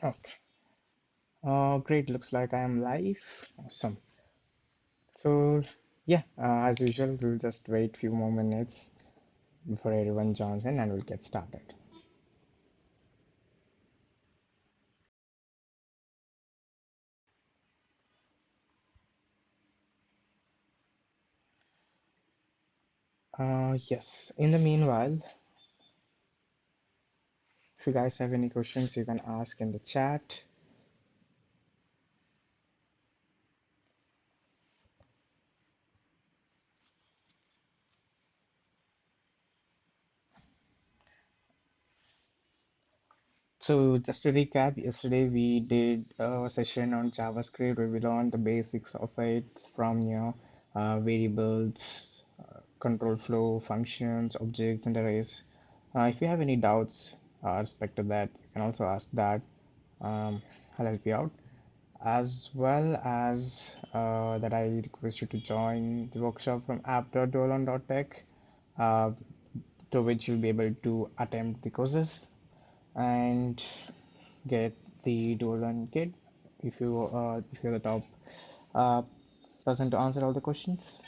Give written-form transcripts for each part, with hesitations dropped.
Okay. Great. Looks like I am live. Awesome. So, yeah, as usual, we'll just wait few more minutes before everyone joins in and we'll get started. Yes. In the meanwhile, if you guys have any questions, you can ask in the chat. So, just to recap, yesterday we did a session on JavaScript where we learned the basics of it from, variables, control flow, functions, objects, and arrays. If you have any doubts respect to that, you can also ask that. Um, I'll help you out. As well as that, I request you to join the workshop from app.duolearn.tech, uh, to which you'll be able to attempt the courses and get the Duolearn kit if you're the top uh, person to answer all the questions.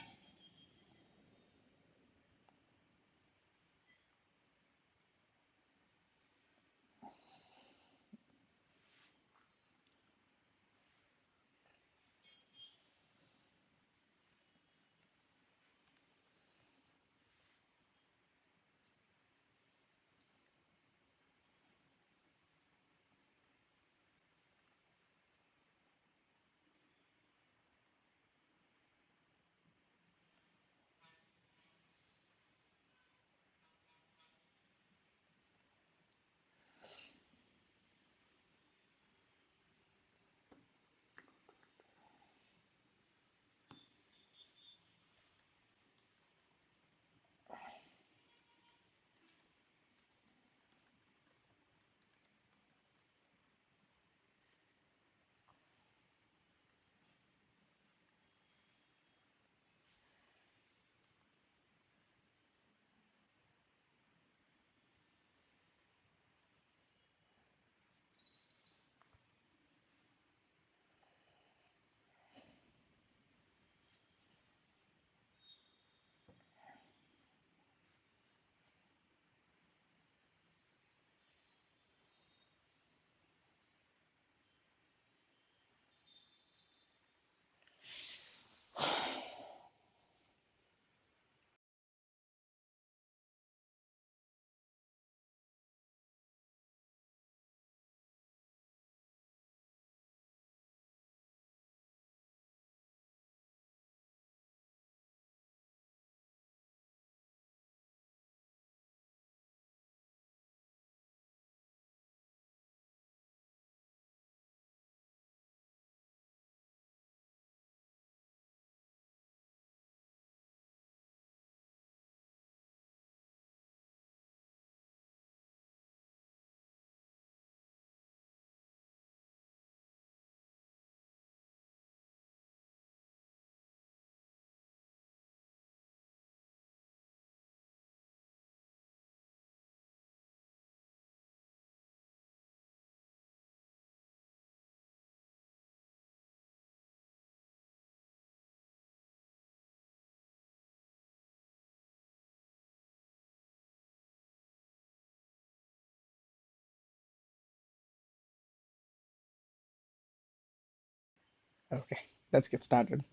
Okay, let's get started.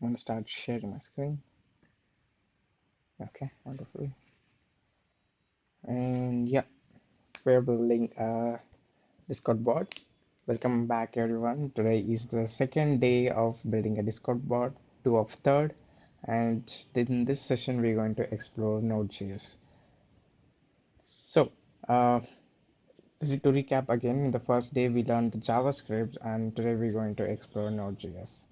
I'm going to start sharing my screen. Okay, wonderful. And yeah, we're building a Discord bot. Welcome back, everyone. Today is the second day of building a Discord bot, two of third. And in this session, we're going to explore Node.js. So, uh, to recap again, in the first day we learned the JavaScript, and today we're going to explore Node.js.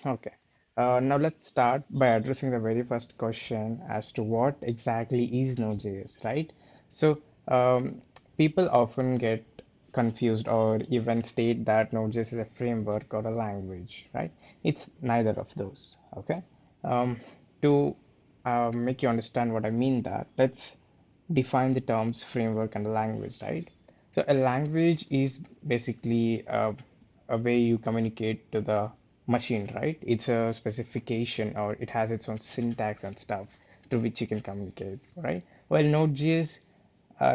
Okay. Now let's start by addressing the very first question as to what exactly is Node.js, right? So, people often get confused or even state that Node.js is a framework or a language, right? It's neither of those, okay? To make you understand what I mean that, let's define the terms framework and language, right? So a language is basically a way you communicate to the machine, right? It's a specification or it has its own syntax and stuff through which you can communicate, right? Well, Node.js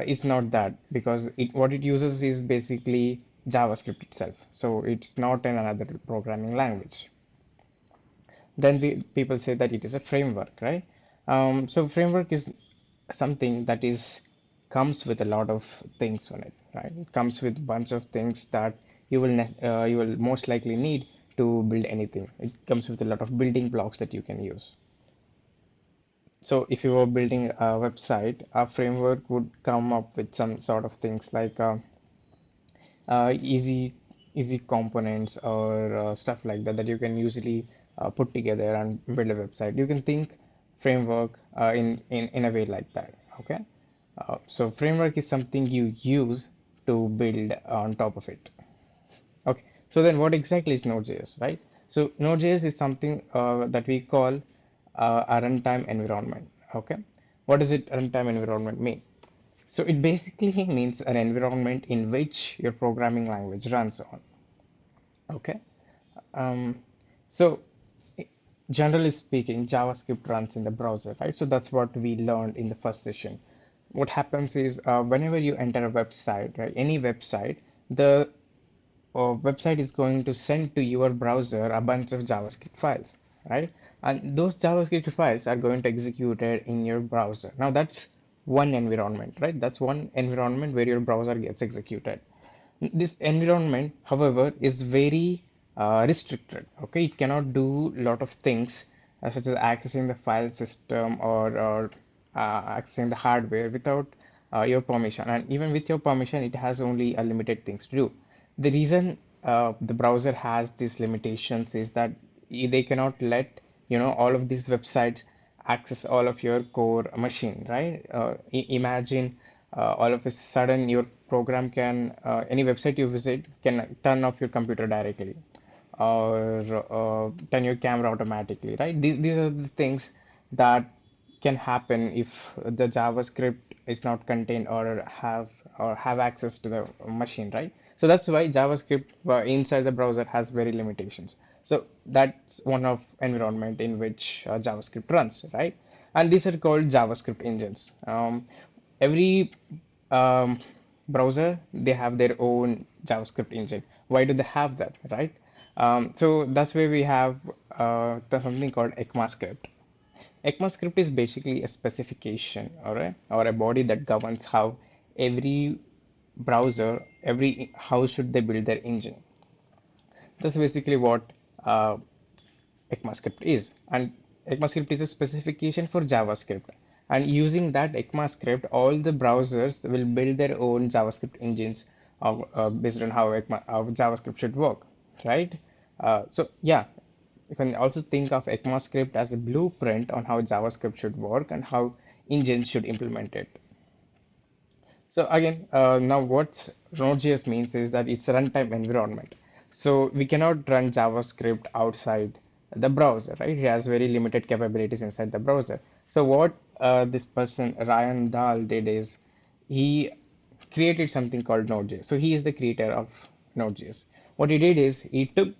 is not that because what it uses is basically JavaScript itself. So it's not in another programming language. Then people say that it is a framework, right? So framework is something that is comes with a lot of things on it, right? It comes with a bunch of things that you will most likely need to build anything. It comes with a lot of building blocks that you can use. So if you were building a website, a framework would come up with some sort of things like easy components or stuff like that that you can usually put together and build a website. You can think framework in a way like that. Okay, so framework is something you use to build on top of it. Okay, so then what exactly is Node.js, right? So Node.js is something that we call a runtime environment. Okay, what does it runtime environment mean? So it basically means an environment in which your programming language runs on. Okay. Um, so generally speaking, JavaScript runs in the browser, right? So that's what we learned in the first session. What happens is whenever you enter a website, right, any website, the website is going to send to your browser a bunch of JavaScript files, right? And those JavaScript files are going to execute it in your browser. Now that's one environment, right? That's one environment where your browser gets executed. This environment, however, is very restricted. Okay, it cannot do a lot of things such as accessing the file system or accessing the hardware without your permission. And even with your permission, it has only a limited things to do. The reason the browser has these limitations is that they cannot let all of these websites access all of your core machine, right? Imagine all of a sudden your program can any website you visit can turn off your computer directly or turn your camera automatically, right? These are the things that can happen if the JavaScript is not contained or have access to the machine, right? So that's why JavaScript inside the browser has very limitations. So that's one of environment in which JavaScript runs, right? And these are called JavaScript engines. Every um, browser they have their own JavaScript engine. Why do they have that, right? So that's where we have something called ECMAScript. ECMAScript is basically a specification or a body that governs how every browser, every how should they build their engine. That's basically what uh, ECMAScript is. And ECMAScript is a specification for JavaScript. And using that ECMAScript, all the browsers will build their own JavaScript engines based on how JavaScript should work, right? So yeah, you can also think of ECMAScript as a blueprint on how JavaScript should work and how engines should implement it. So again, now what Node.js means is that it's a runtime environment. So we cannot run JavaScript outside the browser, right? It has very limited capabilities inside the browser. So what this person, Ryan Dahl, did is he created something called Node.js. So he is the creator of Node.js. What he did is he took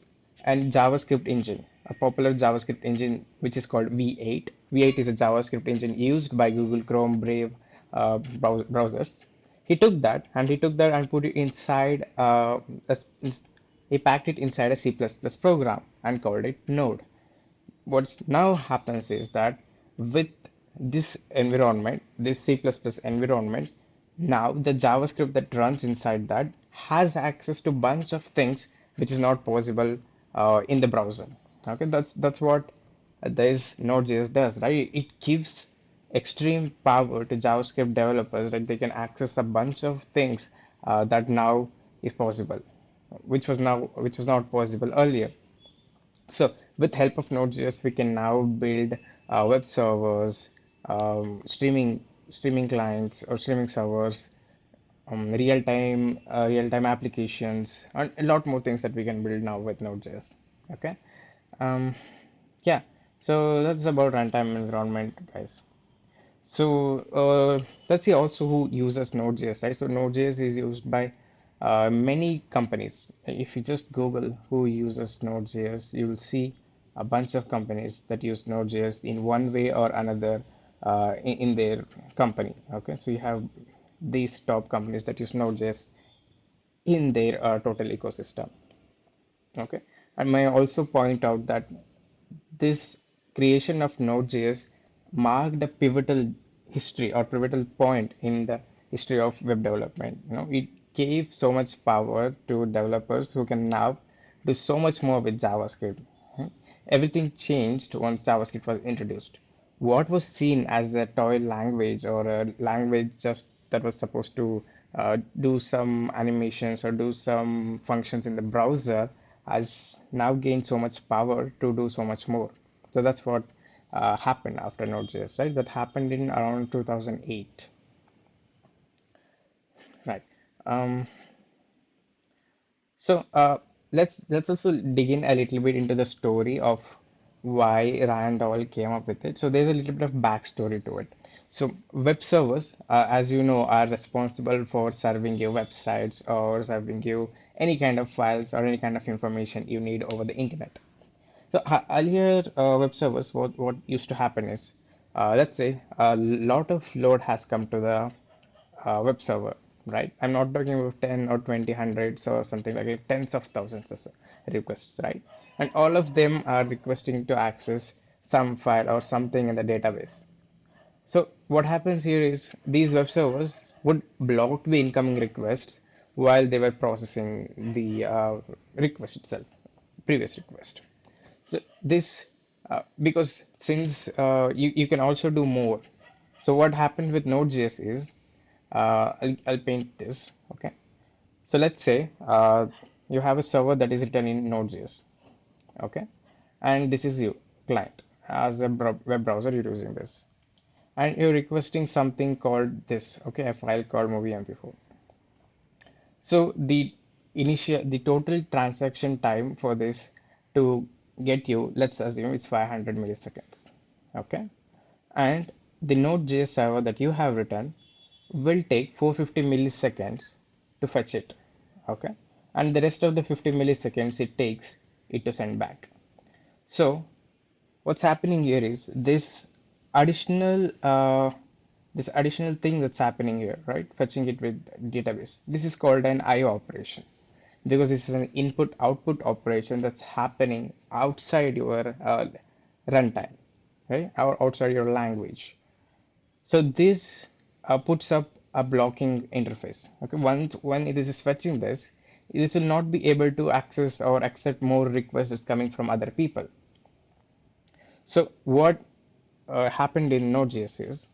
a JavaScript engine, a popular JavaScript engine which is called V8. V8 is a JavaScript engine used by Google Chrome, Brave browsers. He took that and put it inside he packed it inside a C++ program and called it Node. What now happens is that with this environment, this C++ environment, now the JavaScript that runs inside that has access to bunch of things which is not possible in the browser. Okay, that's what this Node.js does, right? It gives extreme power to JavaScript developers that they can access a bunch of things that now is possible, which was not possible earlier. So with help of Node.js, we can now build web servers, streaming clients or streaming servers, real-time applications, and a lot more things that we can build now with Node.js. Okay. Um, yeah. So that's about runtime environment, guys. So let's see also who uses Node.js, right? So Node.js is used by many companies. If you just Google who uses Node.js, you will see a bunch of companies that use Node.js in one way or another in their company. Okay, so you have these top companies that use Node.js in their total ecosystem. Okay, and may I also point out that this creation of Node.js marked a pivotal history or pivotal point in the history of web development. It gave so much power to developers who can now do so much more with JavaScript. Hmm. Everything changed once JavaScript was introduced. What was seen as a toy language or a language just that was supposed to do some animations or do some functions in the browser has now gained so much power to do so much more. So that's what happened after Node.js, right? That happened in around 2008, right? Um, so let's also dig in a little bit into the story of why Ryan Doll came up with it. So there's a little bit of backstory to it. So web servers, as you know, are responsible for serving you websites or serving you any kind of files or any kind of information you need over the internet. So earlier web servers, what used to happen is, let's say a lot of load has come to the web server, right? I'm not talking about 10 or 20 hundreds or something like it, tens of thousands of requests, right? And all of them are requesting to access some file or something in the database. So what happens here is these web servers would block the incoming requests while they were processing the request itself, previous request. So this, because since you can also do more. So what happens with Node.js is, I'll paint this, okay? So let's say you have a server that is written in Node.js, okay? And this is you, client. As a web browser, you're using this. And you're requesting something called this, okay? A file called movie MP4. So the total transaction time for this to get you, let's assume it's 500 milliseconds. Okay. And the Node.js server that you have written will take 450 milliseconds to fetch it. Okay. And the rest of the 50 milliseconds it takes it to send back. So what's happening here is this additional thing that's happening here, right? Fetching it with database. This is called an IO operation because this is an input output operation that's happening outside your runtime, right? Or outside your language. So this puts up a blocking interface. Okay, once when it is fetching this will not be able to access or accept more requests coming from other people. So what happened in Node.js is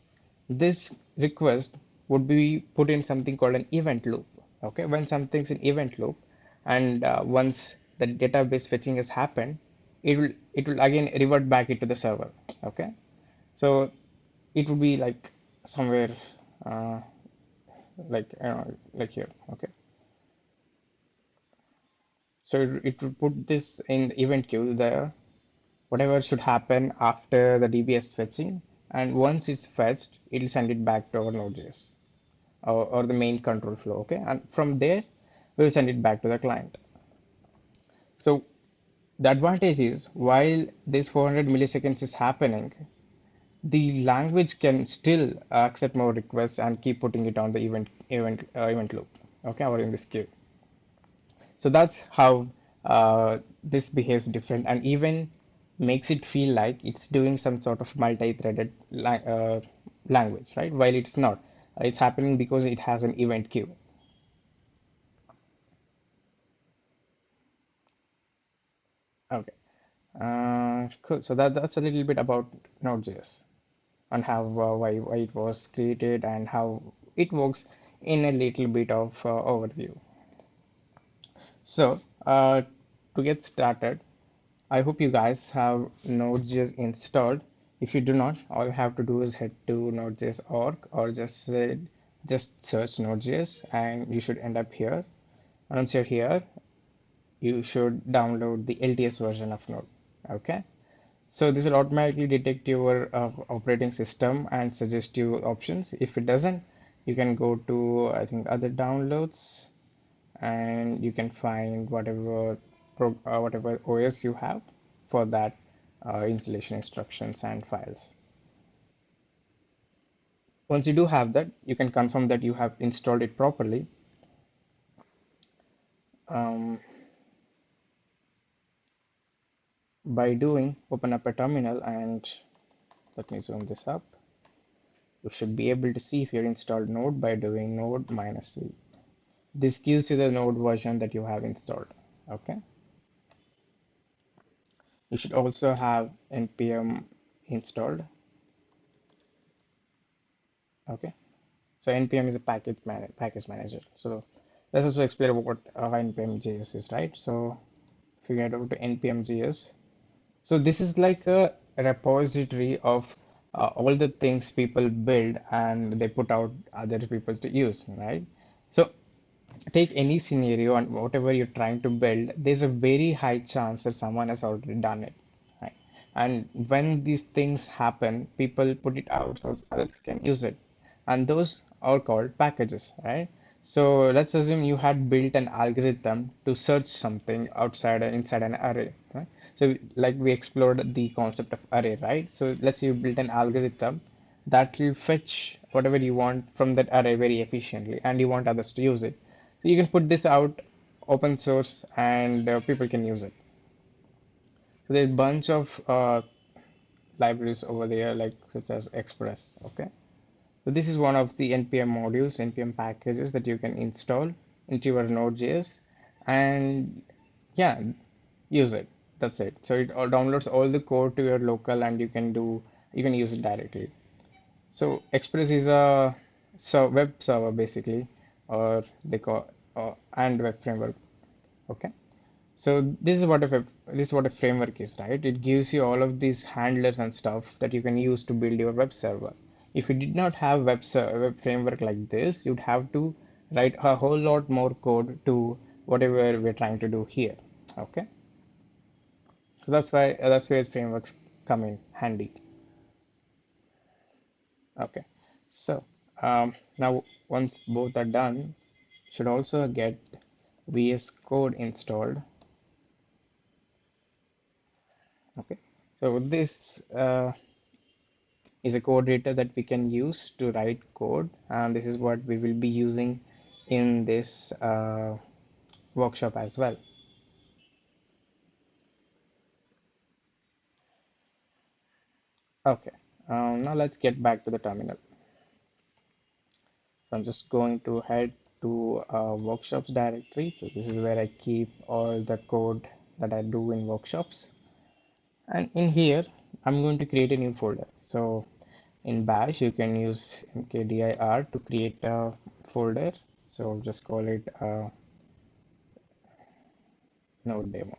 this request would be put in something called an event loop. Okay, when something's in event loop, and once the database fetching has happened, it will again revert back into the server. Okay, so it would be like somewhere uh, like here. Okay, so it would put this in the event queue there whatever should happen after the DBS fetching, and once it's fetched, it'll send it back to our Node.js or the main control flow, okay? And from there, we'll send it back to the client. So the advantage is while this 400 milliseconds is happening, the language can still accept more requests and keep putting it on the event loop, okay, or in this queue. So that's how this behaves different and even makes it feel like it's doing some sort of multi-threaded language, right? While it's not. It's happening because it has an event queue. Okay. Cool. So that's a little bit about Node.js and how why it was created and how it works in a little bit of overview. So to get started, I hope you guys have Node.js installed. If you do not, all you have to do is head to node.js.org or just search Node.js and you should end up here. Once you're here, you should download the LTS version of Node. Okay. So this will automatically detect your operating system and suggest you options. If it doesn't, you can go to, I think, other downloads, and you can find whatever OS you have for that installation instructions and files. Once you do have that, you can confirm that you have installed it properly. Um, by doing, open up a terminal, and let me zoom this up. You should be able to see if you're installed Node by doing node -v. This gives you the Node version that you have installed. Okay. You should also have npm installed. Okay. So npm is a package manager. So let's also explain what npm.js is, right? So if you get over to npm.js, so this is like a repository of all the things people build and they put out other people to use, right? So take any scenario and whatever you're trying to build, there's a very high chance that someone has already done it, right? And when these things happen, people put it out so others can use it. And those are called packages, right? So let's assume you had built an algorithm to search something outside and inside an array, right? So like we explored the concept of array, right? So let's say you built an algorithm that will fetch whatever you want from that array very efficiently, and you want others to use it. So you can put this out open source, and people can use it. So there's a bunch of libraries over there, like such as Express. Okay. So this is one of the npm modules, npm packages that you can install into your Node.js, and yeah, use it. That's it. So it all downloads all the code to your local, and you can use it directly. So Express is a web server basically, or they call and web framework. Okay. So this is what a framework is, right? It gives you all of these handlers and stuff that you can use to build your web server. If you did not have web framework like this, you'd have to write a whole lot more code to whatever we're trying to do here. Okay. So that's where frameworks come in handy. Okay. So now once both are done, should also get VS Code installed. Okay. So this is a code editor that we can use to write code, and this is what we will be using in this workshop as well. Okay, now let's get back to the terminal. So I'm just going to head to workshops directory. So this is where I keep all the code that I do in workshops. And in here, I'm going to create a new folder. So in Bash, you can use mkdir to create a folder. So just call it node demo.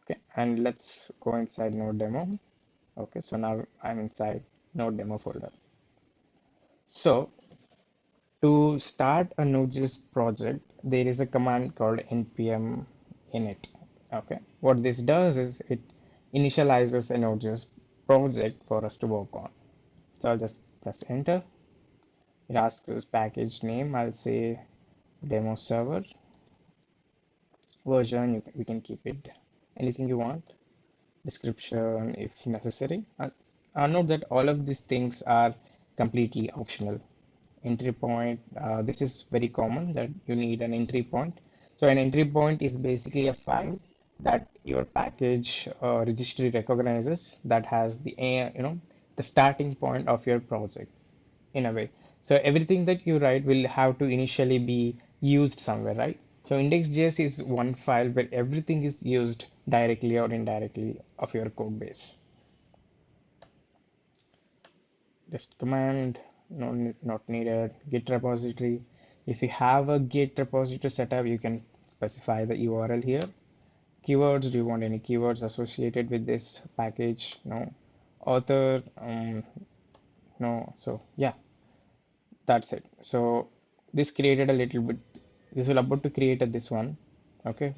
Okay, and let's go inside node demo. Okay, so now I'm inside node demo folder. So to start a Node.js project, there is a command called npm init. Okay, what this does is it initializes a Node.js project for us to work on. So I'll just press enter. It asks us package name. I'll say demo server version. We can keep it anything you want. Description if necessary. Note that all of these things are completely optional. Entry point, this is very common that you need an entry point. So an entry point is basically a file that your package registry recognizes that has the starting point of your project in a way. So everything that you write will have to initially be used somewhere, right? So index.js is one file where everything is used directly or indirectly of your code base. Just command, no, not needed. Git repository. If you have a Git repository setup, you can specify the URL here. Keywords, do you want any keywords associated with this package? No. Author, no. So yeah, that's it. So this created a little bit, this will about to create this one. Okay.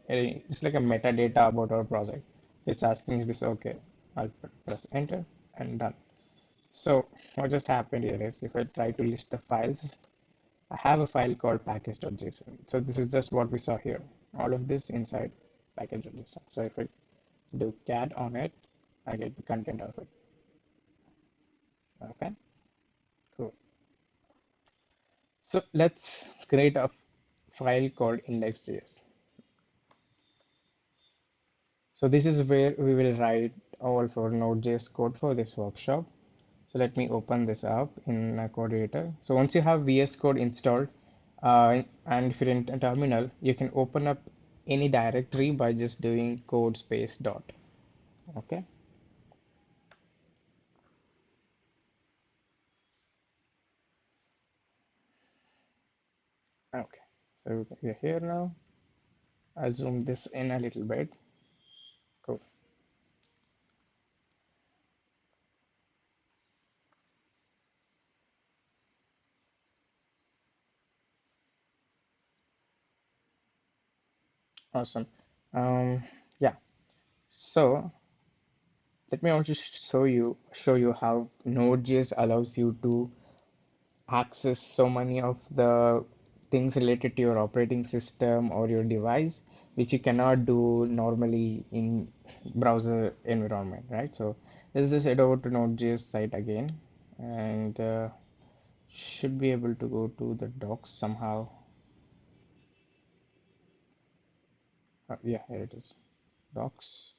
It's like a metadata about our project. It's asking, is this okay? I'll press enter and done. So what just happened here is if I try to list the files, I have a file called package.json. So this is just what we saw here. All of this inside package.json. So if I do cat on it, I get the content of it. Okay, cool. So let's create a file called index.js. So this is where we will write all for Node.js code for this workshop. So let me open this up in a code editor. So once you have VS Code installed, and if you're in a terminal, you can open up any directory by just doing code space dot. Okay. Okay. So we're here now. I'll zoom this in a little bit. Cool. Awesome. Um, yeah. So let me also show you how Node.js allows you to access so many of the things related to your operating system or your device, which you cannot do normally in browser environment, right? So let's just head over to Node.js site again, and should be able to go to the docs somehow. Yeah, here it is. Docs,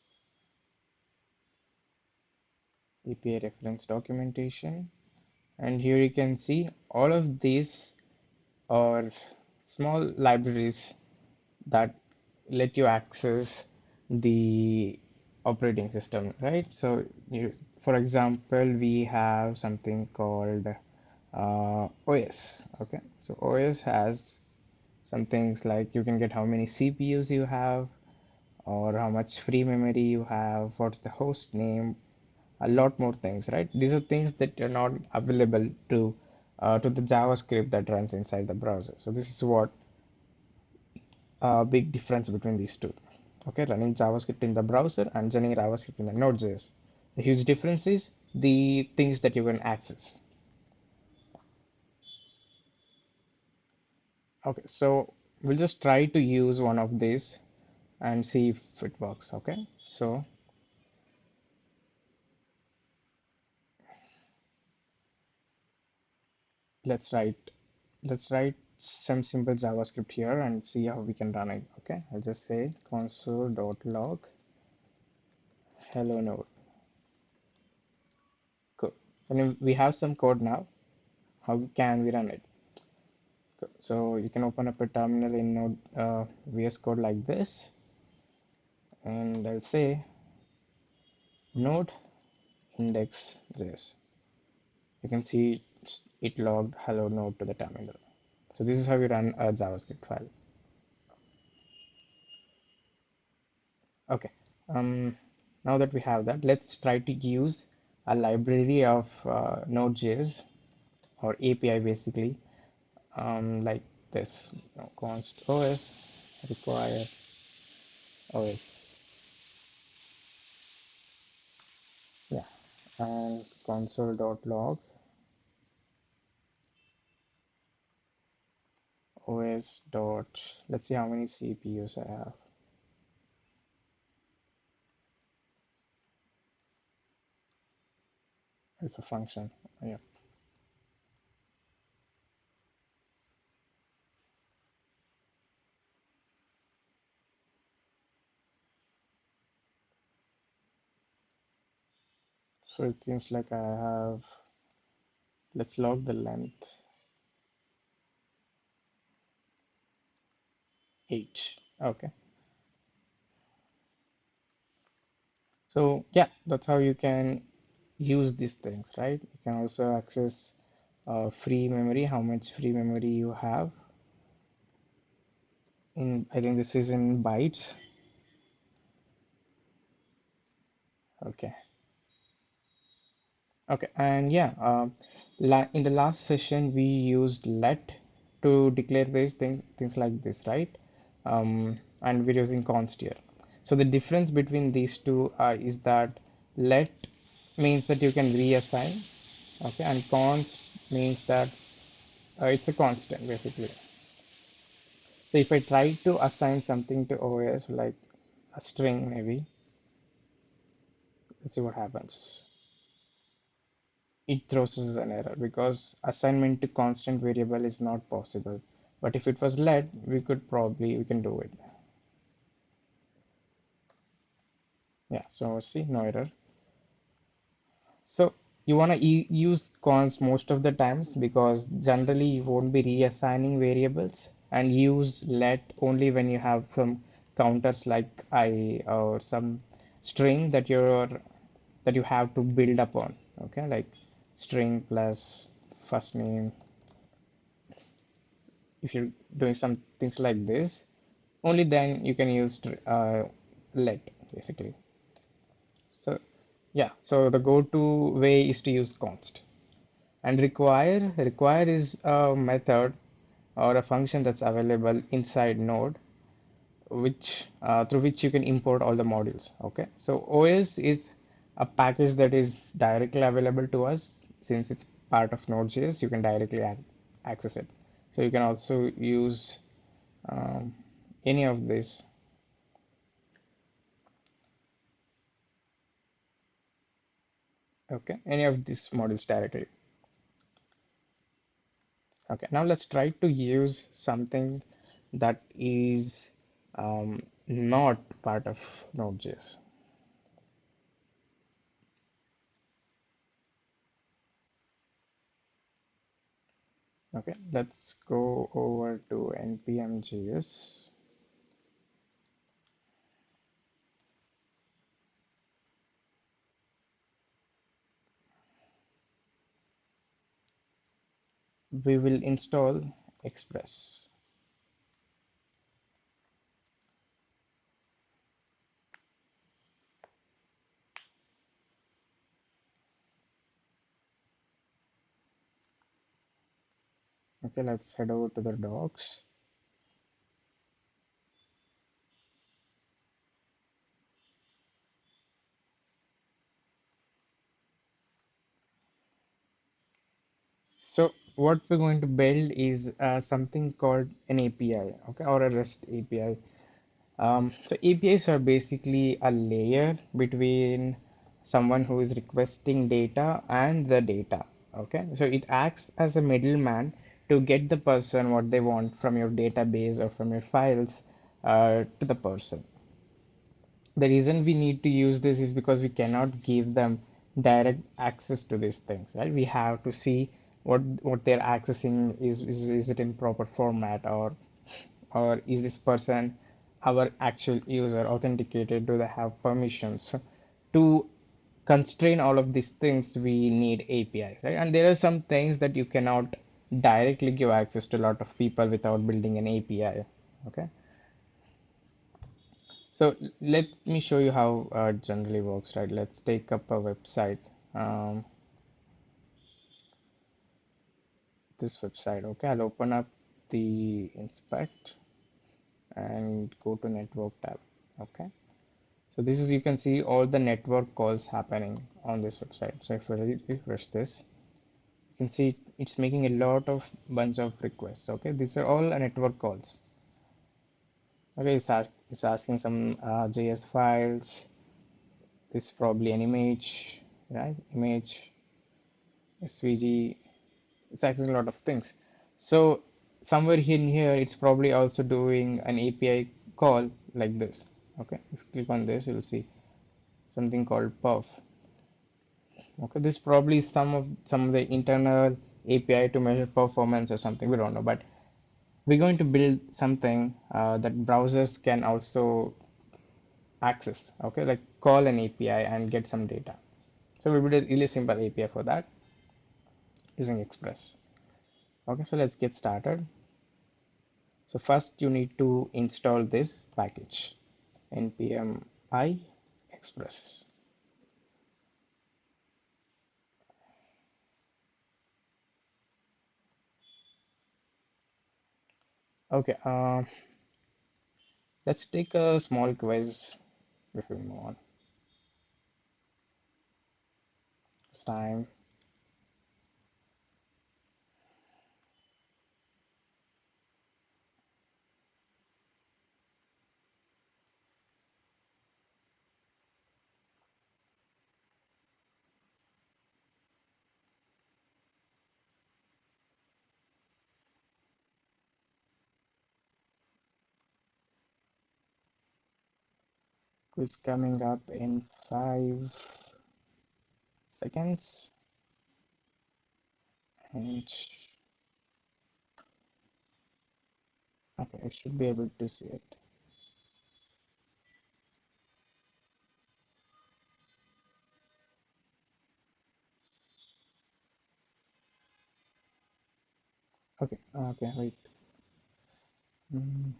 API reference documentation, and here you can see all of these are small libraries that let you access the operating system, right? So, for example, we have something called OS. Okay, so OS has some things like you can get how many CPUs you have, or how much free memory you have, what's the host name, a lot more things, right? These are things that are not available to the JavaScript that runs inside the browser. So this is what big difference between these two. Okay, running JavaScript in the browser and running JavaScript in the Node.js. The huge difference is the things that you can access. Okay, so we'll just try to use one of these and see if it works. Okay, so let's write let's write some simple JavaScript here and see how we can run it. Okay, I'll just say console.log hello node. Cool. So now we have some code now. How can we run it? So you can open up a terminal in Node VS Code like this, and I'll say node index.js. You can see it logged hello node to the terminal. So this is how you run a JavaScript file. Okay. Um, Now that we have that, let's try to use a library of Node.js or API basically, like this. Const OS require OS. Yeah, and console.log OS dot. Let's see how many CPUs I have. It's a function. Yeah. So it seems like I have. Let's log the length. 8. Okay. So yeah, that's how you can use these things, right? You can also access free memory, how much free memory you have. I think this is in bytes. Okay. Okay, and yeah, in the last session we used let to declare these things like this, right? And we're using const here. So the difference between these two is that let means that you can reassign, okay, and const means that it's a constant basically. So if I try to assign something to OS like a string maybe, let's see what happens. It throws us an error because assignment to constant variable is not possible. But if it was let, we can do it. Yeah, so see, no error. So you want to use const most of the times because generally you won't be reassigning variables, and use let only when you have some counters like I or some string that you have to build upon. Okay, like string plus first name. If you're doing some things like this, only then you can use let basically. So yeah, so the go-to way is to use const. And require is a method or a function that's available inside Node, which through which you can import all the modules. Okay, so OS is a package that is directly available to us since it's part of Node.js. You can directly access it. So you can also use um, any of this. Okay, any of these modules directly. Okay, now let's try to use something that is not part of Node.js. Okay, let's go over to npm.js. We will install Express. Okay, let's head over to the docs. So what we're going to build is something called an API, okay, or a REST API. So APIs are basically a layer between someone who is requesting data and the data. Okay, so it acts as a middleman to get the person what they want from your database or from your files to the person. The reason we need to use this is because we cannot give them direct access to these things, right? We have to see what they're accessing is it in proper format, or is this person our actual user authenticated? Do they have permissions? To constrain all of these things, we need APIs, right? And there are some things that you cannot directly give access to a lot of people without building an API. Okay, so let me show you how it generally works, right? Let's take up a website. Um, this website. Okay, I'll open up the inspect and go to network tab. Okay. So this is, you can see all the network calls happening on this website. So if I refresh this, you can see it's making a lot of bunch of requests. Okay, these are all network calls. Okay, it's asking some JS files. This is probably an image, right? Image, SVG. It's accessing a lot of things. So somewhere in here, it's probably also doing an API call like this. Okay, if you click on this, you'll see something called perf. Okay, this probably is some of the internal API to measure performance or something. We don't know, but we're going to build something that browsers can also access. Okay, like call an API and get some data. So we build a really simple API for that using Express. Okay, so let's get started. So first you need to install this package, npm I express. Okay, let's take a small quiz. if we move on. It's time. Quiz coming up in 5 seconds. And okay, I should be able to see it. Okay, okay, wait. Mm,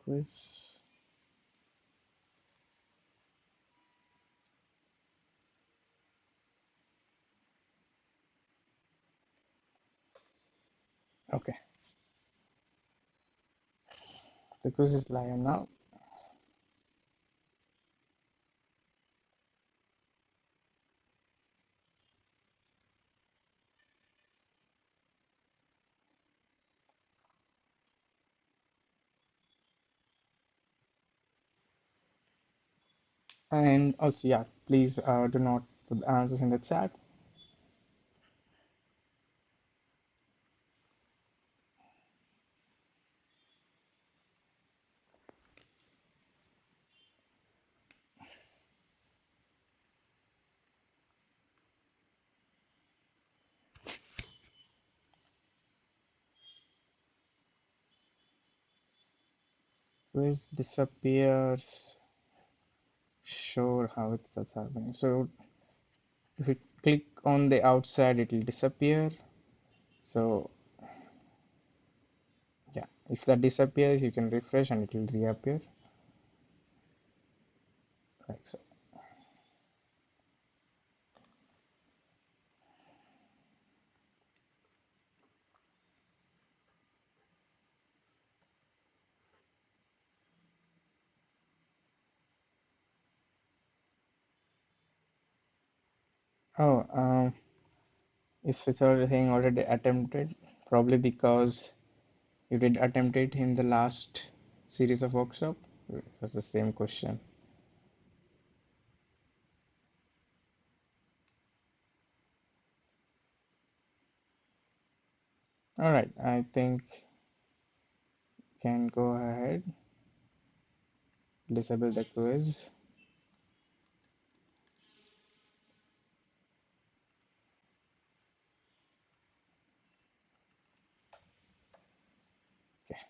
quiz. Okay, the quiz is live now. And also, yeah, please do not put the answers in the chat. Quiz disappears. Sure, how that's happening. So if you click on the outside, it will disappear. So yeah, if that disappears, you can refresh and it will reappear like so. Oh, is this thing already attempted? Probably because you did attempt it in the last series of workshop. It was the same question. All right, I think can go ahead, disable the quiz. Okay,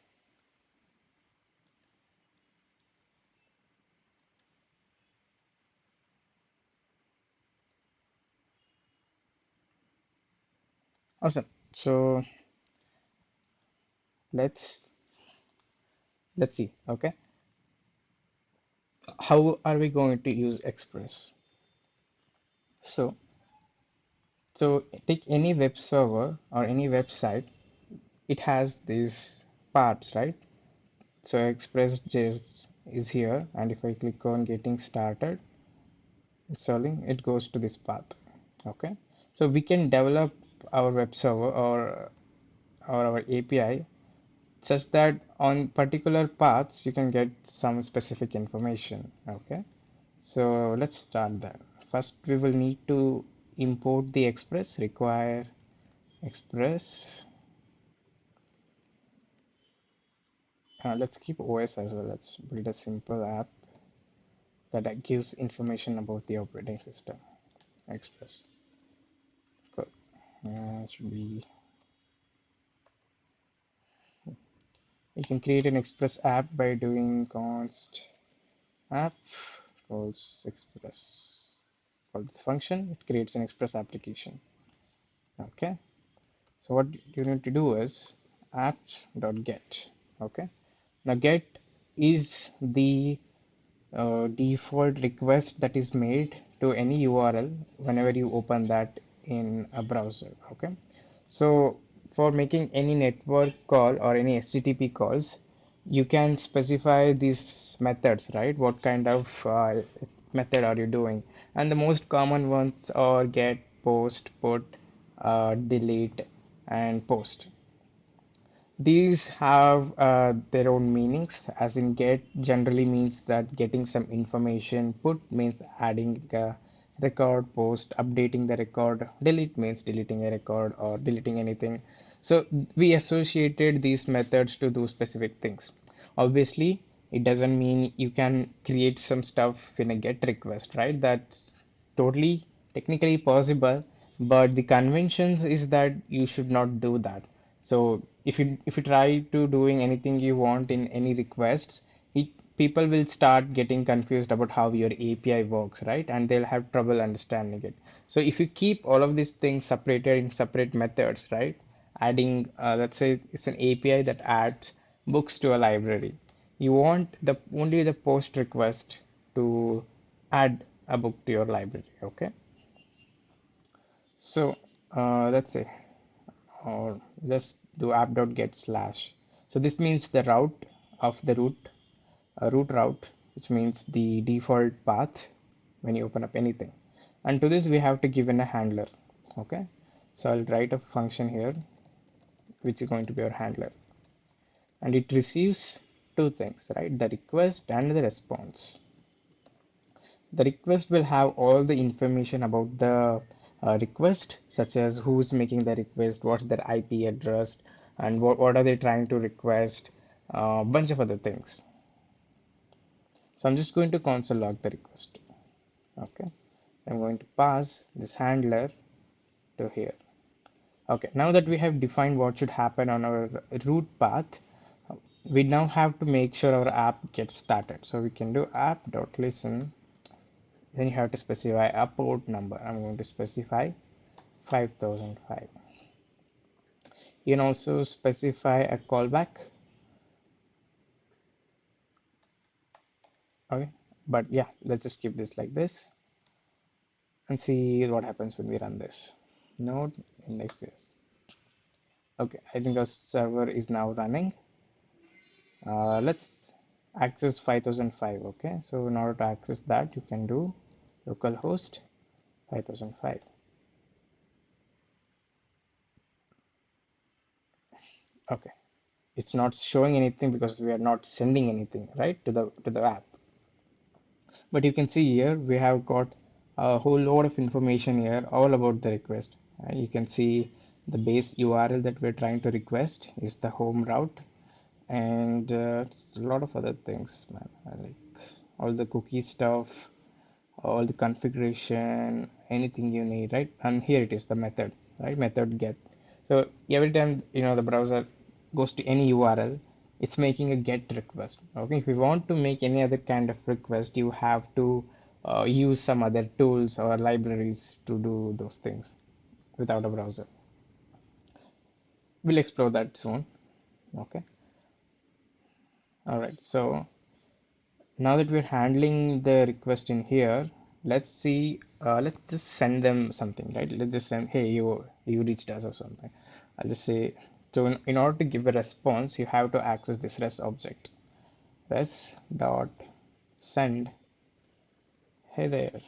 awesome. So let's let's see. Okay, how are we going to use Express? So so take any web server or any website. It has these parts, right? So Express.js is here, and if I click on getting started installing, it goes to this path. Okay, so we can develop our web server or our API such that on particular paths you can get some specific information. Okay, so let's start that. First, we will need to import the Express, require Express. Let's keep OS as well. Let's build a simple app that gives information about the operating system. Express. Cool. Should be You can create an Express app by doing const app calls Express. Call this function, it creates an Express application. Okay. So what you need to do is apt.get. Okay. Now get is the default request that is made to any URL whenever you open that in a browser. Okay, so for making any network call or any HTTP calls, you can specify these methods, right? What kind of method are you doing? And the most common ones are get, post, put, delete, and post. These have their own meanings, as in get generally means that getting some information, put means adding a record, post, updating the record, delete means deleting a record or deleting anything. So we associated these methods to do specific things. Obviously, it doesn't mean you can create some stuff in a get request, right? That's totally technically possible, but the conventions is that you should not do that. So if you try to doing anything you want in any requests, it, people will start getting confused about how your API works, right? And they'll have trouble understanding it. So if you keep all of these things separated in separate methods, right? Adding, let's say it's an API that adds books to a library. You want the only the post request to add a book to your library, okay? So let's say, or just do app.get slash. So this means the route of the root, a root route, which means the default path when you open up anything. And to this we have to give in a handler, okay? So I'll write a function here, which is going to be our handler. And it receives two things, right? The request and the response. The request will have all the information about the request, such as who's making the request, what's their IP address, and what are they trying to request, a bunch of other things. So I'm just going to console log the request. Okay, I'm going to pass this handler to here. Okay, now that we have defined what should happen on our route path, we now have to make sure our app gets started. So we can do app.listen. Then you have to specify a port number. I'm going to specify 5005. You can also specify a callback. Okay, but yeah, let's just keep this like this and see what happens when we run this. Node index.js. Okay, I think our server is now running. Let's access 5005. Okay, so in order to access that, you can do localhost 5005. Okay, it's not showing anything because we are not sending anything, right, to the app. But you can see here we have got a whole lot of information here all about the request. You can see the base URL that we're trying to request is the home route, and a lot of other things, man. Like all the cookie stuff, all the configuration, anything you need, right? And here it is, the method, right? Method get. So every time the browser goes to any URL, it's making a get request. Okay, if you want to make any other kind of request, you have to use some other tools or libraries to do those things without a browser. We'll explore that soon. Okay. All right. So now that we're handling the request in here, let's see, let's just send them something, right? Let's just send, hey, you reached us or something. I'll just say, so in order to give a response, you have to access this res object. Res dot send, hey there.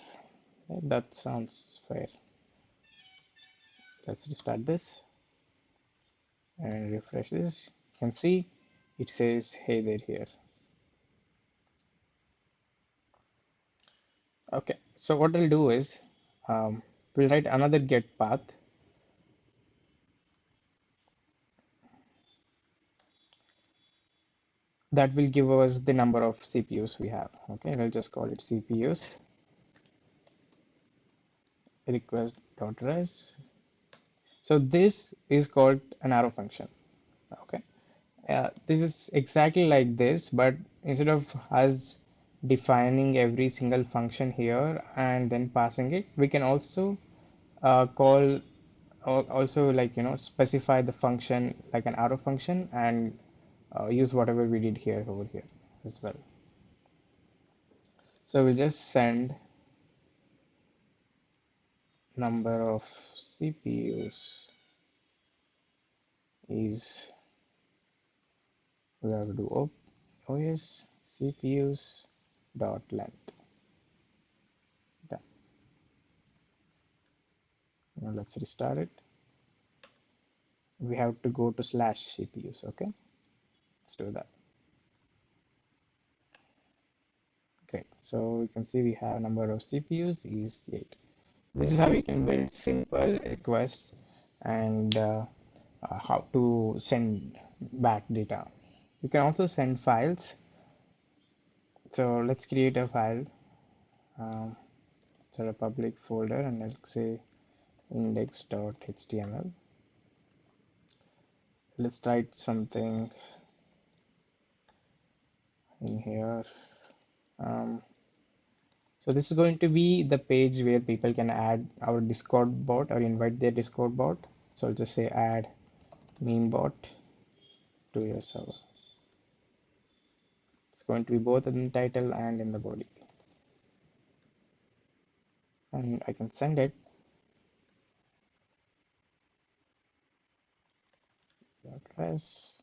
That sounds fair. Let's restart this and refresh this. You can see it says, hey there here. Okay, so what I'll do is, we'll write another get path that will give us the number of CPUs we have. Okay, we'll just call it CPUs. request.res. So this is called an arrow function. Okay. This is exactly like this, but instead of us defining every single function here and then passing it, we can also call also like specify the function like an arrow function and use whatever we did here over here as well. So we'll just send number of CPUs is we have to do OS CPUs dot length. Done. Now let's restart it. We have to go to slash CPUs. Okay, let's do that. Great. So you can see we have number of CPUs is 8. This is how you can build simple requests and how to send back data. You can also send files. So let's create a file. Um, so a public folder and let's say index.html. Let's write something in here. Um, so this is going to be the page where people can add our Discord bot or invite their Discord bot. So I'll just say add meme bot to your server. It's going to be both in the title and in the body. And I can send it. Res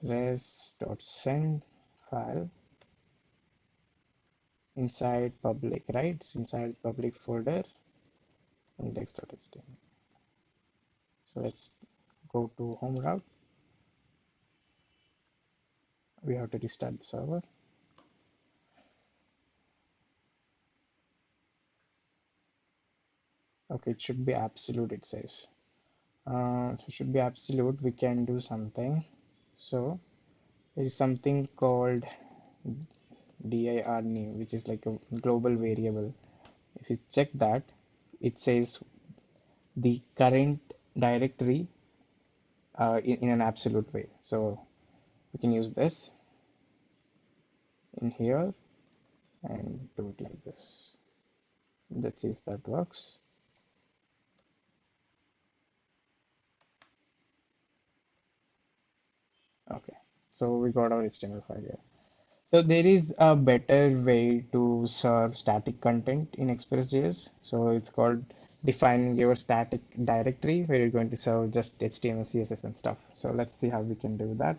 res.send file inside public, right? It's inside public folder index.html. So let's go to home route. We have to restart the server. Okay, it should be absolute, it says. So it should be absolute. We can do something. So there is something called dir new, which is like a global variable. If you check that, it says the current directory in an absolute way. So we can use this in here and do it like this. Let's see if that works. Okay, so we got our HTML file here. So there is a better way to serve static content in Express.js. So it's called defining your static directory where you're going to serve just HTML, CSS and stuff. So let's see how we can do that.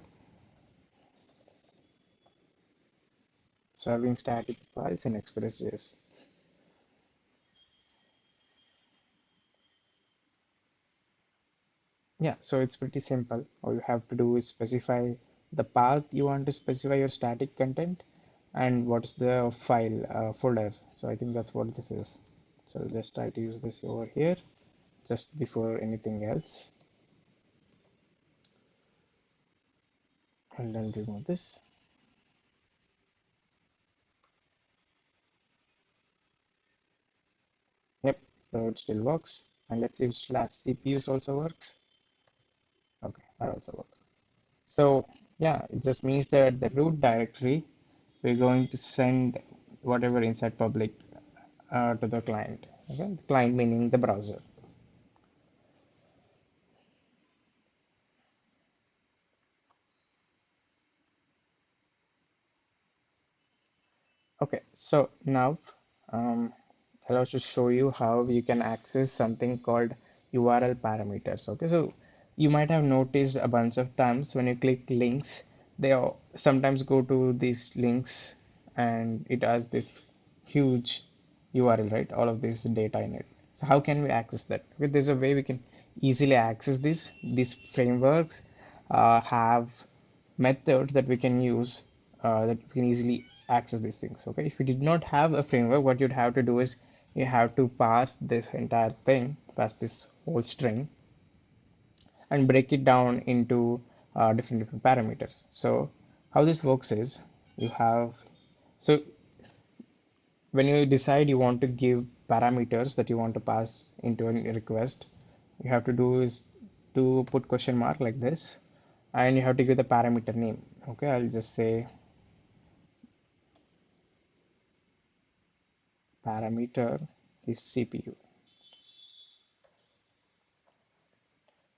Serving static files in Express.js. Yeah, so it's pretty simple. All you have to do is specify the path you want to specify your static content and what's the file folder. So I think that's what this is. So I'll just try to use this over here just before anything else. And then remove this. Yep, so it still works. And let's see if slash CPUs also works. Okay, that also works. So yeah, it just means that the root directory, we're going to send whatever inside public to the client. Okay, the client meaning the browser. Okay, so now I'll also show you how you can access something called URL parameters. Okay, so you might have noticed a bunch of times when you click links, sometimes go to these links and it has this huge URL, right? All of this data in it. So how can we access that? Okay, there's a way we can easily access this. These frameworks have methods that we can use that we can easily access these things. Okay, if you did not have a framework, what you'd have to do is you have to pass this entire thing, pass this whole string, and break it down into different parameters. So how this works is you have so when you decide you want to give parameters that you want to pass into a request, you have to do is to put question mark like this, and you have to give the parameter name. Okay, I'll just say parameter is CPU.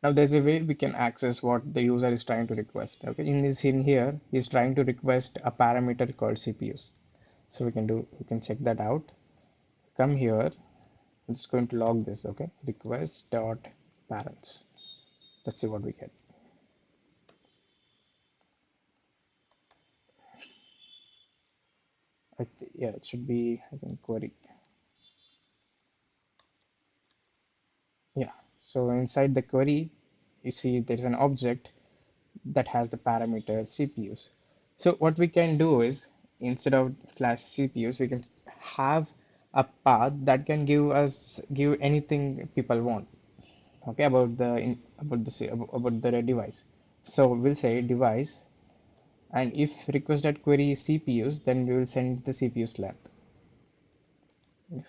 Now there's a way we can access what the user is trying to request. Okay, in here, he's trying to request a parameter called CPUs. So we can check that out. Come here, I'm just going to log this. Okay, request dot parents. Let's see what we get. Yeah, it should be, I think, query. Yeah. So inside the query, you see there's an object that has the parameter CPUs. So what we can do is instead of slash CPUs, we can have a path that can give anything people want. Okay, about the device. So we'll say device, and if request query is CPUs, then we will send the CPUs length. If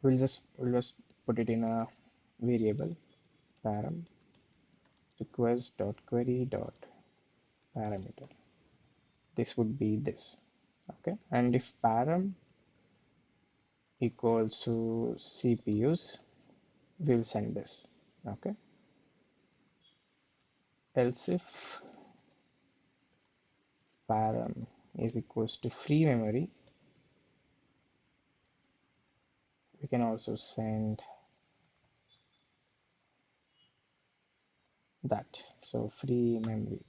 we'll just put it in a variable param request dot query dot parameter. This would be this. Okay, and if param equals to CPUs, we'll send this. Okay, else if param is equals to free memory, we can also send that. So free memory.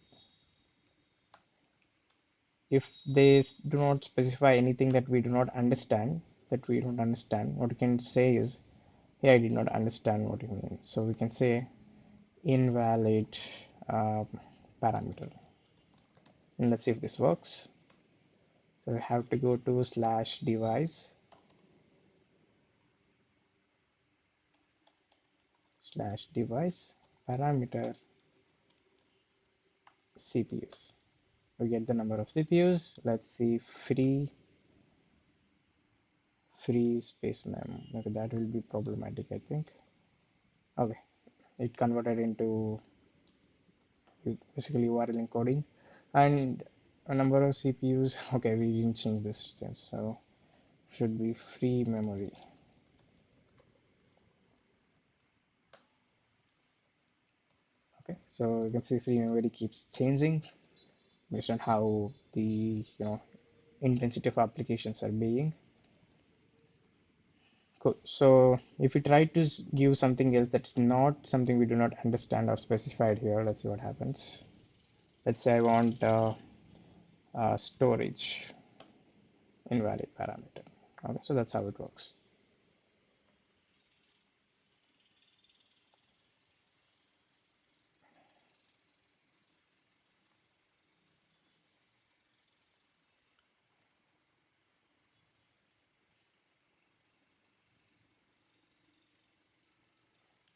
If they do not specify anything that we do not understand, what we can say is, hey, I did not understand what you mean. So we can say invalid parameter. And let's see if this works. So we have to go to slash device parameter CPUs. We get the number of CPUs. Let's see free space mem. Okay, that will be problematic, I think. Okay, it converted into basically URL encoding and a number of CPUs. Okay, we didn't change this since, so should be free memory. Okay, so you can see free memory keeps changing based on how the intensity of applications are being. Cool. So if we try to give something else that's not something we do not understand or specified here, let's see what happens. Let's say I want storage invalid parameter. Okay, so that's how it works.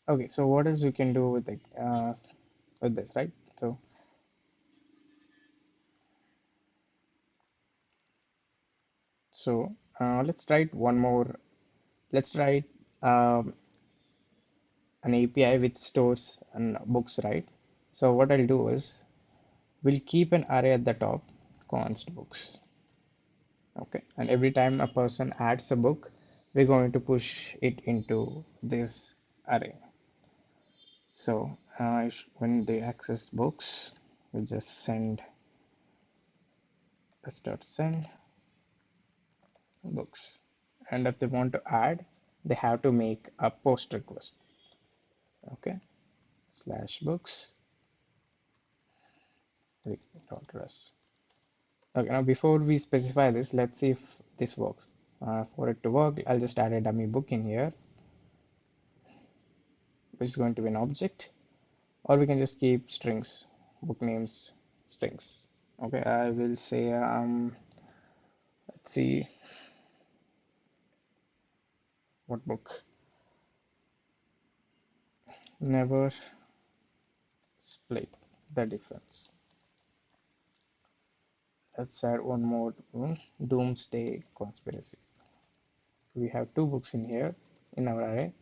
Okay, so what else we can do with this, right? So let's write one more. Let's write um, an API which stores books, right? So what I'll do is we'll keep an array at the top, const books. Okay, and every time a person adds a book, we're going to push it into this array. So when they access books, we just send s.send books. And if they want to add, they have to make a post request. Okay, slash books dot res. Okay, now before we specify this, let's see if this works. For it to work, I'll just add a dummy book in here, which is going to be an object, or we can just keep strings, book names, strings. Okay, I will say, let's see, what book? Never split the difference. Let's add one more doomsday conspiracy. We have two books in here in our array,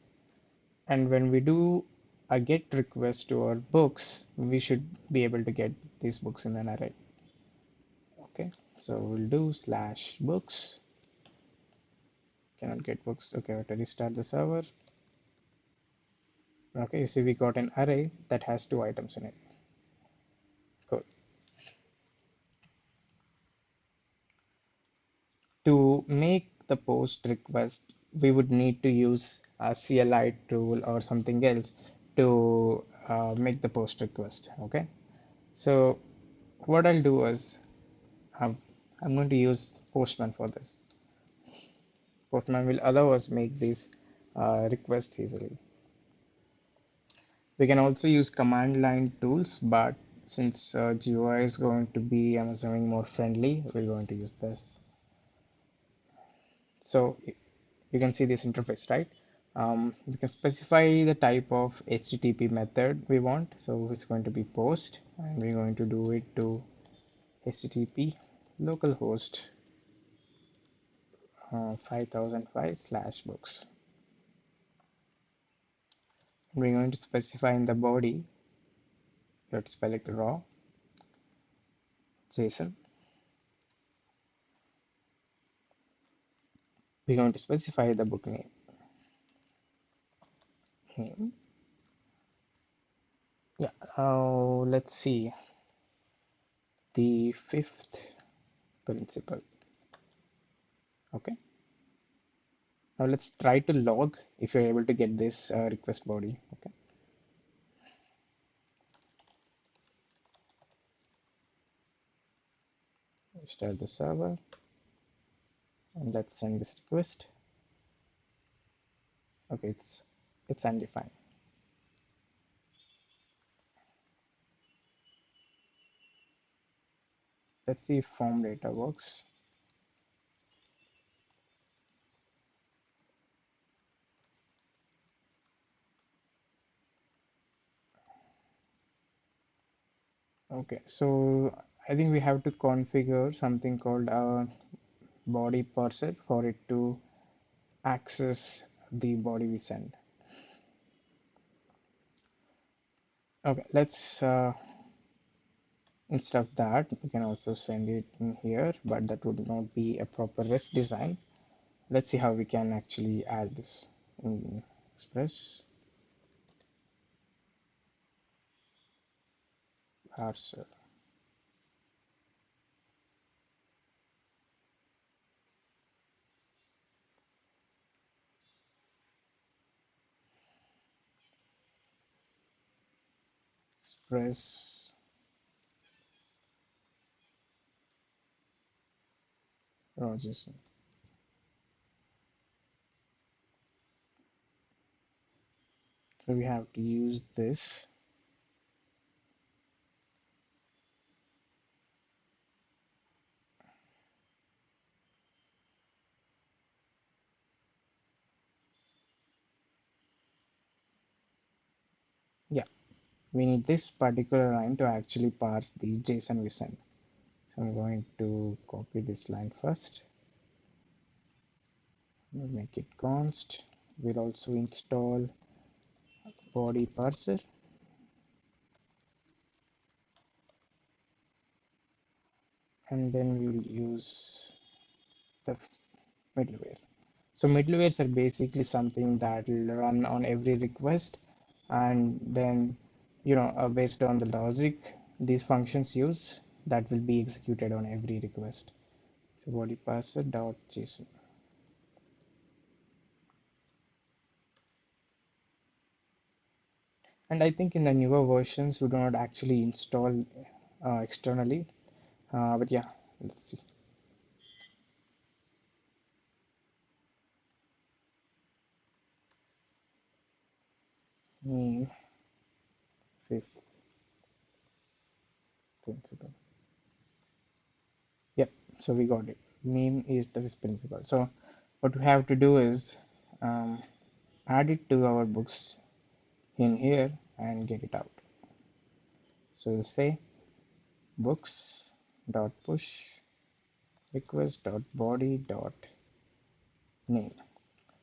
and when we do a get request to our books, we should be able to get these books in an array. Okay, so we'll do slash books. Cannot get books. Okay, we have to restart the server. Okay, you see we got an array that has two items in it. Cool. To make the post request, we would need to use a CLI tool or something else to make the post request. Okay, so what I'll do is um, I'm going to use Postman for this. Postman will allow us make these requests easily. We can also use command line tools, but since GUI is going to be, I'm assuming, more friendly, we're going to use this. So you can see this interface, right? We can specify the type of HTTP method we want. So it's going to be post, and we're going to do it to HTTP localhost 5005/books. We're going to specify in the body, let's select raw JSON. We're going to specify the book name. Yeah, let's see the fifth principle. Okay, now let's try to log if you're able to get this request body. Okay, start the server and let's send this request. Okay, it's undefined. Let's see if form data works. Okay, so I think we have to configure something called a body parser for it to access the body we send. Okay, let's instead of that, we can also send it in here, but that would not be a proper REST design. Let's see how we can actually add this in Express parser. Express raw JSON. So we have to use this. Yeah, we need this particular line to actually parse the JSON we send. So I'm going to copy this line first. We'll make it const. We'll also install body parser. And then we'll use the middleware. So middlewares are basically something that will run on every request, and then based on the logic these functions use, that will be executed on every request. So body parser dot JSON. And I think in the newer versions we do not actually install externally, but yeah, let's see. Name fifth principle. Yep, so we got it. Name is the fifth principle. So what we have to do is um, add it to our books in here and get it out. So we'll say books dot push Request.body.name.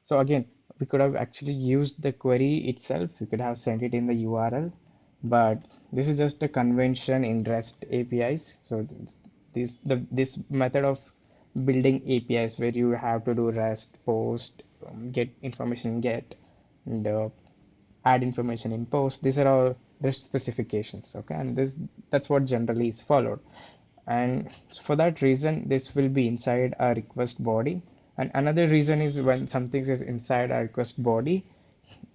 So again, we could have actually used the query itself. We could have sent it in the URL, but this is just a convention in REST APIs. So this method of building APIs where you have to do REST, post, get information, get, and add information in post. These are all REST specifications. Okay, and that's what generally is followed. And for that reason, this will be inside a request body. And another reason is when something is inside a request body,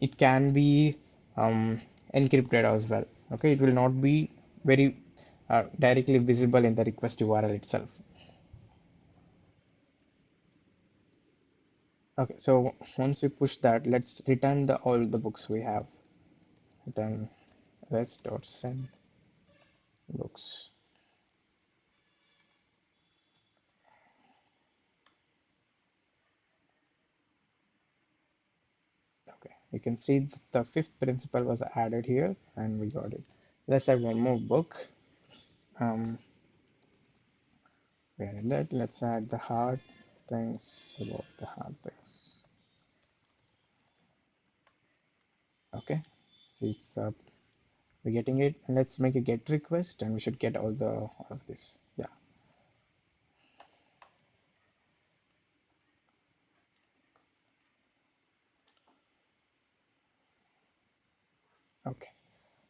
it can be encrypted as well. Okay, it will not be very directly visible in the request URL itself. Okay, so once we push that, let's return the all the books we have. Return rest.send books. Okay, you can see the fifth principle was added here, and we got it. Let's have one more book. Um, where in that? Let's add the hard things about the hard things. Okay, see it's we're getting it. And let's make a get request, and we should get all of this. Yeah. Okay.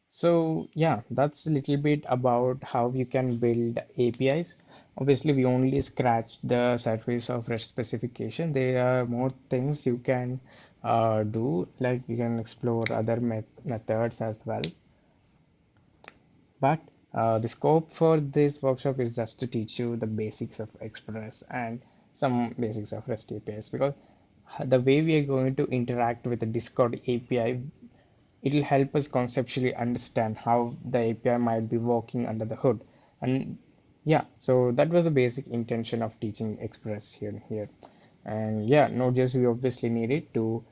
So yeah, that's a little bit about how you can build APIs. Obviously, we only scratched the surface of REST specification. There are more things you can do, like you can explore other methods as well. But the scope for this workshop is just to teach you the basics of Express and some basics of REST APIs, because the way we are going to interact with the Discord API, it will help us conceptually understand how the API might be working under the hood. And yeah, so that was the basic intention of teaching Express here. And yeah, Node.js we obviously need it to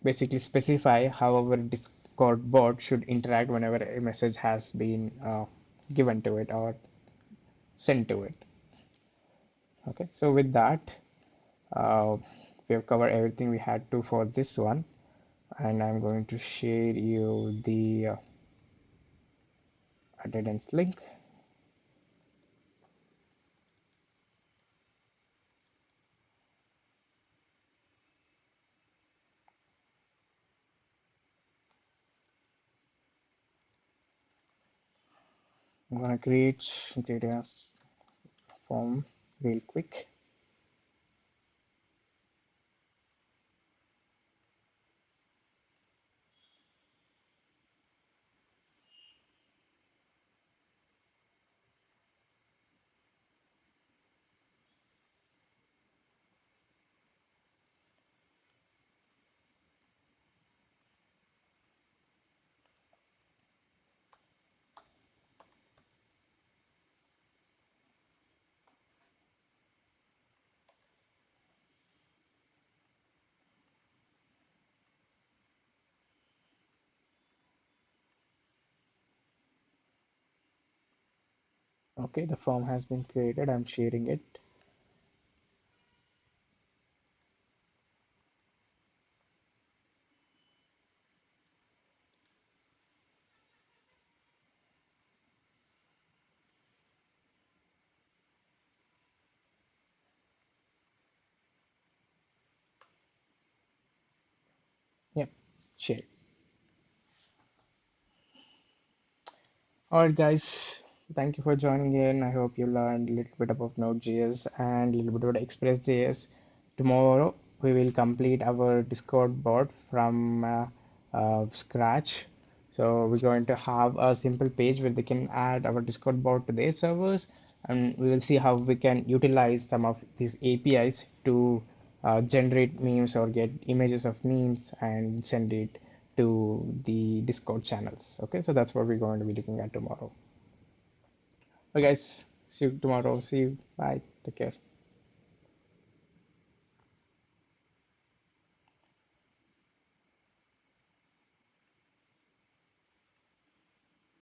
basically specify how our Discord bot should interact whenever a message has been given to it or sent to it. Okay, so with that, uh, we have covered everything we had to for this one, and I'm going to share you the attendance link. I'm gonna create a form real quick. Okay, the form has been created. I'm sharing it. Yep, share. All right, guys. Thank you for joining in. I hope you learned a little bit about Node.js and a little bit about Express.js. Tomorrow, we will complete our Discord bot from scratch. So we're going to have a simple page where they can add our Discord bot to their servers, and we will see how we can utilize some of these APIs to generate memes or get images of memes and send it to the Discord channels. Okay, so that's what we're going to be looking at tomorrow. Okay, guys, see you tomorrow. See you. Bye. Take care.